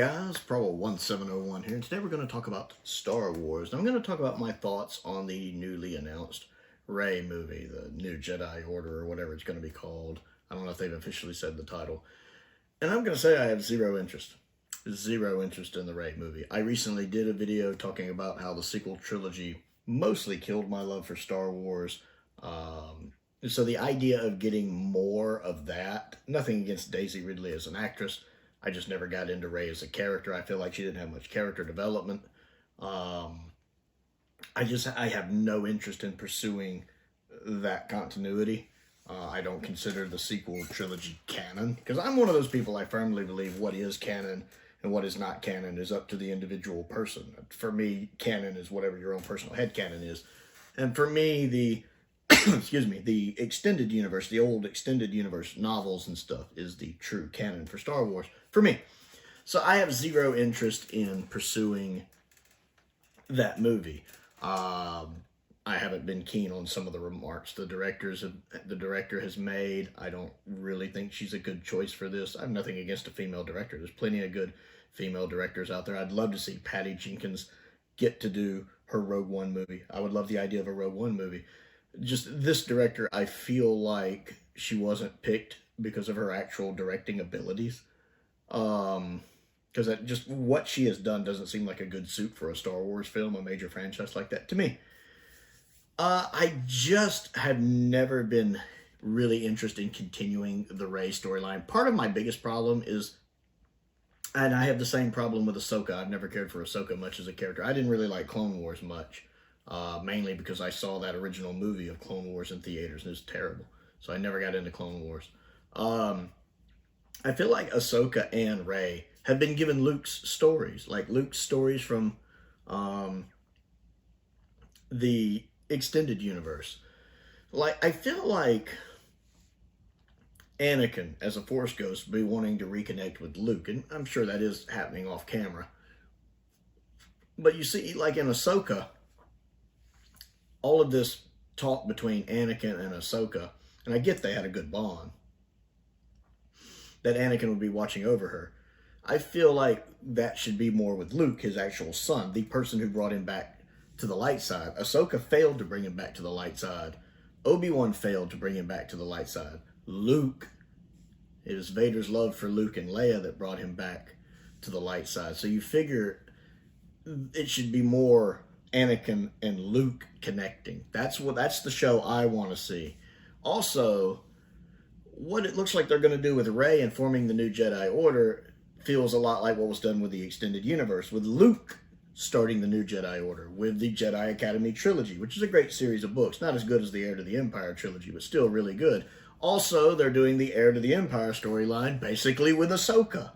guys, Prowl 1701 here, and today we're going to talk about Star Wars. And I'm going to talk about my thoughts on the newly announced Rey movie, the New Jedi Order, or whatever it's going to be called. I don't know if they've officially said the title. And I'm going to say I have zero interest in the Rey movie. I recently did a video talking about how the sequel trilogy mostly killed my love for Star Wars. So the idea of getting more of that, nothing against Daisy Ridley as an actress, I just never got into Rey as a character. I feel like she didn't have much character development. I have no interest in pursuing that continuity. I don't consider the sequel trilogy canon, because I'm one of those people. I firmly believe what is canon and what is not canon is up to the individual person. For me, canon is whatever your own personal headcanon is. And for me, the the extended universe, the old extended universe novels and stuff is the true canon for Star Wars, for me. So I have zero interest in pursuing that movie. I haven't been keen on some of the remarks the director has made. I don't really think she's a good choice for this. I have nothing against a female director. There's plenty of good female directors out there. I'd love to see Patty Jenkins get to do her Rogue One movie. I would love the idea of a Rogue One movie. Just this director, I feel like she wasn't picked because of her actual directing abilities. Because just what she has done doesn't seem like a good suit for a Star Wars film, a major franchise like that, to me. I just have never been really interested in continuing the Rey storyline. Part of my biggest problem is, and I have the same problem with Ahsoka. I've never cared for Ahsoka much as a character. I didn't really like Clone Wars much. Mainly because I saw that original movie of Clone Wars in theaters, and it was terrible. So I never got into Clone Wars. I feel like Ahsoka and Rey have been given Luke's stories. Like Luke's stories from the extended universe. Like, I feel like Anakin, as a Force ghost, be wanting to reconnect with Luke. And I'm sure that is happening off camera. But you see, like in Ahsoka, all of this talk between Anakin and Ahsoka, and I get they had a good bond, that Anakin would be watching over her. I feel like that should be more with Luke, his actual son, the person who brought him back to the light side. Ahsoka failed to bring him back to the light side. Obi-Wan failed to bring him back to the light side. Luke, it was Vader's love for Luke and Leia that brought him back to the light side. So you figure it should be more Anakin and Luke connecting. That's the show I want to see. Also, what it looks like they're going to do with Rey and forming the New Jedi Order feels a lot like what was done with the extended universe, with Luke starting the New Jedi Order, with the Jedi Academy Trilogy, which is a great series of books. Not as good as the Heir to the Empire trilogy, but still really good. Also, they're doing the Heir to the Empire storyline basically with Ahsoka.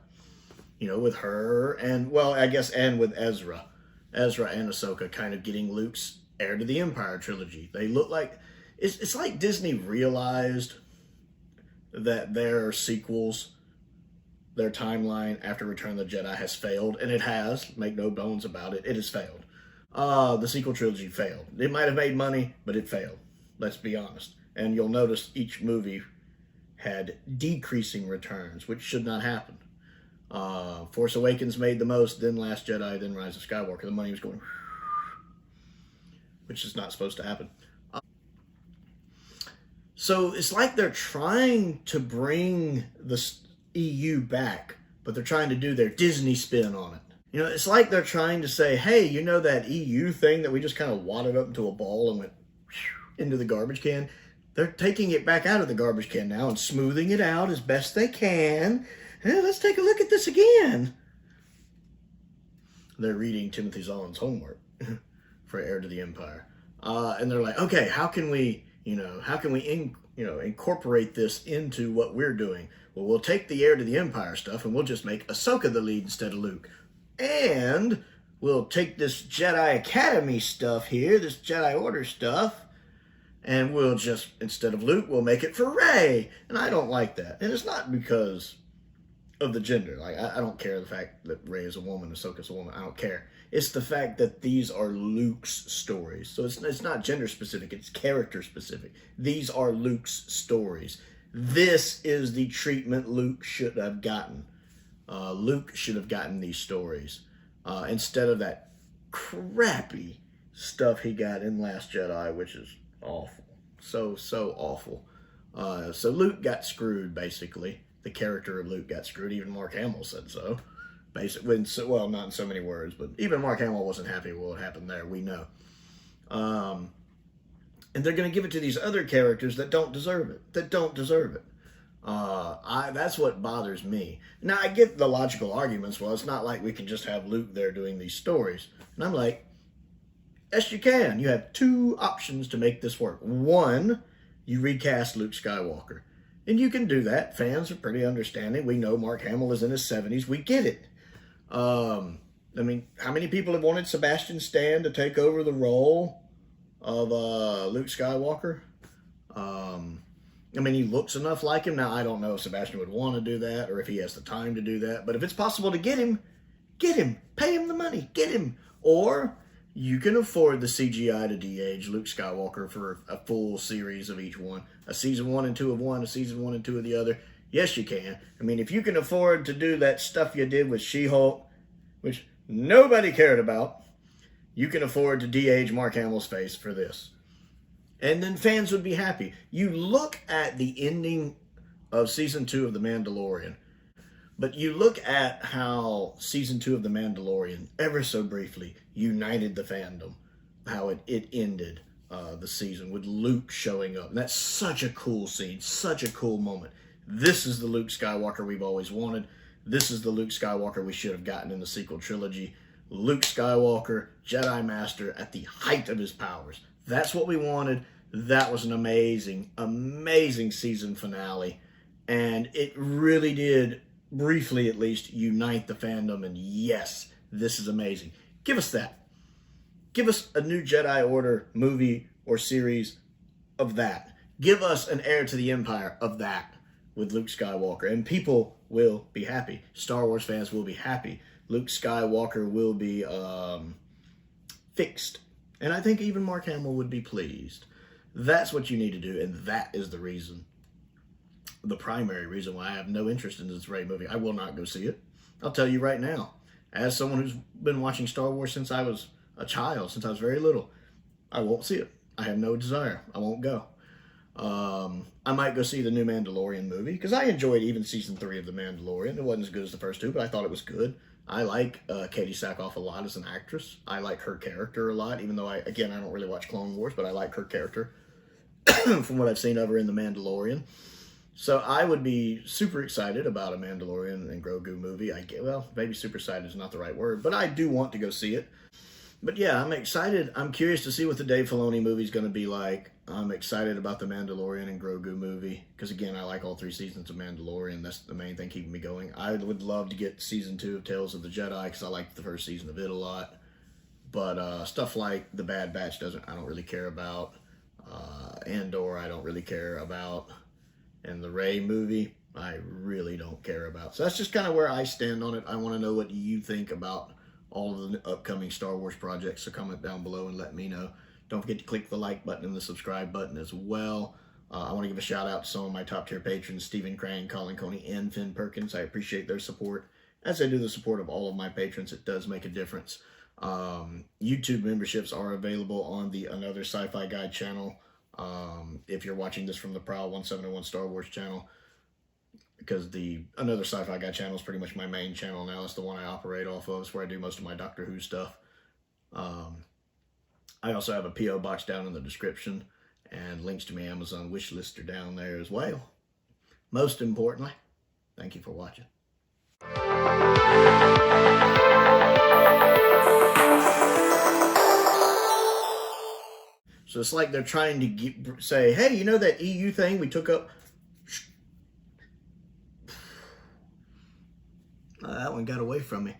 You know, with her and, well, I guess, and with Ezra and Ahsoka kind of getting Luke's Heir to the Empire trilogy. They look like, it's like Disney realized that their sequels, their timeline after Return of the Jedi has failed, and it has, make no bones about it, it has failed. The sequel trilogy failed. It might have made money, but it failed. Let's be honest. And you'll notice each movie had decreasing returns, which should not happen. Force Awakens made the most, then Last Jedi, then Rise of Skywalker. The money was going, which is not supposed to happen. So it's like they're trying to bring the EU back, but they're trying to do their Disney spin on it. You know, it's like they're trying to say, hey, you know that EU thing that we just kind of wadded up into a ball and went into the garbage can? They're taking it back out of the garbage can now and smoothing it out as best they can. Hey, let's take a look at this again. They're reading Timothy Zahn's homework for Heir to the Empire. And they're like, okay, how can we incorporate this into what we're doing? Well, we'll take the Heir to the Empire stuff and we'll just make Ahsoka the lead instead of Luke. And we'll take this Jedi Academy stuff here, this Jedi Order stuff, and we'll just, instead of Luke, we'll make it for Rey. And I don't like that. And it's not because of the gender. Like, I don't care the fact that Rey is a woman, Ahsoka's a woman. I don't care. It's the fact that these are Luke's stories. So it's not gender specific, it's character specific. These are Luke's stories. This is the treatment Luke should have gotten. Luke should have gotten these stories instead of that crappy stuff he got in Last Jedi, which is awful. So awful. So Luke got screwed, basically. The character of Luke got screwed. Even Mark Hamill said so. Basically, well, not in so many words, but even Mark Hamill wasn't happy with what happened there. We know. And they're going to give it to these other characters that don't deserve it. That's what bothers me. Now, I get the logical arguments. Well, it's not like we can just have Luke there doing these stories. And I'm like, yes, you can. You have two options to make this work. One, you recast Luke Skywalker. And you can do that. Fans are pretty understanding. We know Mark Hamill is in his 70s. We get it. I mean, how many people have wanted Sebastian Stan to take over the role of Luke Skywalker? I mean, he looks enough like him. Now, I don't know if Sebastian would want to do that or if he has the time to do that. But if it's possible to get him. Pay him the money. Get him. Or you can afford the CGI to de-age Luke Skywalker for a full series of each one. A season 1 and 2 of one, a season 1 and 2 of the other. Yes, you can. I mean, if you can afford to do that stuff you did with She-Hulk, which nobody cared about, you can afford to de-age Mark Hamill's face for this. And then fans would be happy. You look at the ending of Season 2 of The Mandalorian, but you look at how Season 2 of The Mandalorian, ever so briefly, united the fandom. How it ended the season with Luke showing up. And that's such a cool scene, such a cool moment. This is the Luke Skywalker we've always wanted. This is the Luke Skywalker we should have gotten in the sequel trilogy. Luke Skywalker, Jedi Master, at the height of his powers. That's what we wanted. That was an amazing, amazing season finale. And it really did, briefly at least, unite the fandom. And yes, this is amazing. Give us that. Give us a new Jedi Order movie or series of that. Give us an Heir to the Empire of that with Luke Skywalker. And people will be happy. Star Wars fans will be happy. Luke Skywalker will be fixed. And I think even Mark Hamill would be pleased. That's what you need to do, and that is the reason, the primary reason why I have no interest in this Rey movie. I will not go see it. I'll tell you right now, as someone who's been watching Star Wars since I was a child, since I was very little, I won't see it. I have no desire. I won't go. I might go see the new Mandalorian movie, because I enjoyed even Season 3 of The Mandalorian. It wasn't as good as the first two, but I thought it was good. I like Katie Sackhoff a lot as an actress. I like her character a lot, even though, I don't really watch Clone Wars, but I like her character from what I've seen of her in The Mandalorian. So I would be super excited about a Mandalorian and Grogu movie. Well, maybe super excited is not the right word, but I do want to go see it. But yeah, I'm excited. I'm curious to see what the Dave Filoni movie is going to be like. I'm excited about the Mandalorian and Grogu movie, because again, I like all 3 seasons of Mandalorian. That's the main thing keeping me going. I would love to get Season 2 of Tales of the Jedi, because I liked the first season of it a lot. But stuff like The Bad Batch I don't really care about. Andor, I don't really care about. And the Rey movie, I really don't care about. So that's just kind of where I stand on it. I want to know what you think about all of the upcoming Star Wars projects. So comment down below and let me know. Don't forget to click the like button and the subscribe button as well. I want to give a shout out to some of my top tier patrons, Stephen Crane, Colin Coney, and Finn Perkins. I appreciate their support. As I do the support of all of my patrons, it does make a difference. YouTube memberships are available on the Another Sci-Fi Guide channel. If you're watching this from the Prowl 1701 Star Wars channel, because the Another Sci-Fi Guide channel is pretty much my main channel now. It's the one I operate off of. It's where I do most of my Doctor Who stuff. I also have a P.O. box down in the description, and links to my Amazon wish list are down there as well. Most importantly, thank you for watching. So it's like they're trying to say, hey, you know that EU thing we took up? That one got away from me.